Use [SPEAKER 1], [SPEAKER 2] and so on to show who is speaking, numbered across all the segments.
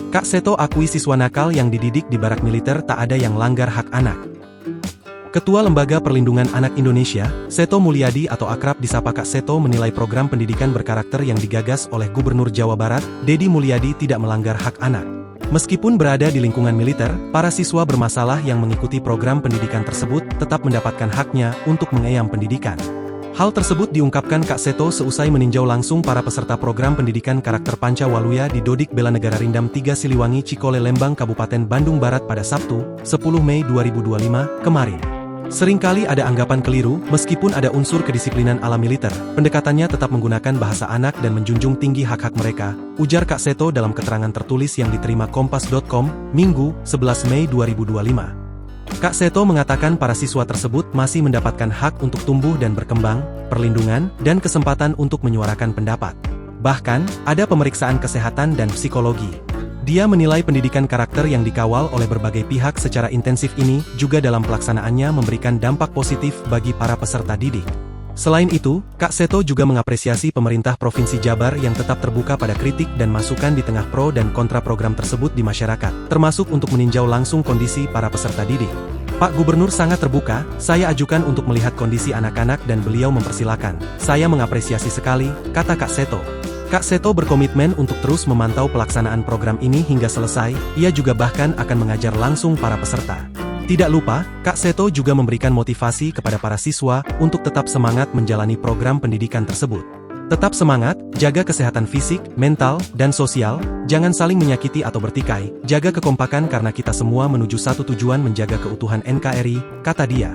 [SPEAKER 1] Kak Seto akui siswa nakal yang dididik di barak militer tak ada yang langgar hak anak. Ketua Lembaga Perlindungan Anak Indonesia, Seto Mulyadi atau akrab disapa Kak Seto menilai program pendidikan berkarakter yang digagas oleh Gubernur Jawa Barat, Deddy Mulyadi tidak melanggar hak anak. Meskipun berada di lingkungan militer, para siswa bermasalah yang mengikuti program pendidikan tersebut tetap mendapatkan haknya untuk mengeyam pendidikan. Hal tersebut diungkapkan Kak Seto seusai meninjau langsung para peserta program pendidikan karakter Panca Waluya di Dodik Bela Negara Rindam 3 Siliwangi Cikole Lembang Kabupaten Bandung Barat pada Sabtu, 10 Mei 2025, kemarin. Seringkali ada anggapan keliru, meskipun ada unsur kedisiplinan ala militer, pendekatannya tetap menggunakan bahasa anak dan menjunjung tinggi hak-hak mereka, ujar Kak Seto dalam keterangan tertulis yang diterima Kompas.com, Minggu, 11 Mei 2025. Kak Seto mengatakan para siswa tersebut masih mendapatkan hak untuk tumbuh dan berkembang, perlindungan, dan kesempatan untuk menyuarakan pendapat. Bahkan, ada pemeriksaan kesehatan dan psikologi. Dia menilai pendidikan karakter yang dikawal oleh berbagai pihak secara intensif ini juga dalam pelaksanaannya memberikan dampak positif bagi para peserta didik. Selain itu, Kak Seto juga mengapresiasi pemerintah Provinsi Jabar yang tetap terbuka pada kritik dan masukan di tengah pro dan kontra program tersebut di masyarakat, termasuk untuk meninjau langsung kondisi para peserta didik. Pak Gubernur sangat terbuka, saya ajukan untuk melihat kondisi anak-anak dan beliau mempersilakan. Saya mengapresiasi sekali, kata Kak Seto. Kak Seto berkomitmen untuk terus memantau pelaksanaan program ini hingga selesai, ia juga bahkan akan mengajar langsung para peserta. Tidak lupa, Kak Seto juga memberikan motivasi kepada para siswa untuk tetap semangat menjalani program pendidikan tersebut. Tetap semangat, jaga kesehatan fisik, mental, dan sosial, jangan saling menyakiti atau bertikai, jaga kekompakan karena kita semua menuju satu tujuan menjaga keutuhan NKRI, kata dia.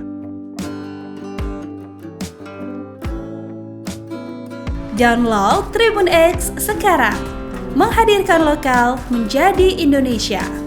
[SPEAKER 2] Download Tribun X sekarang, menghadirkan lokal menjadi Indonesia.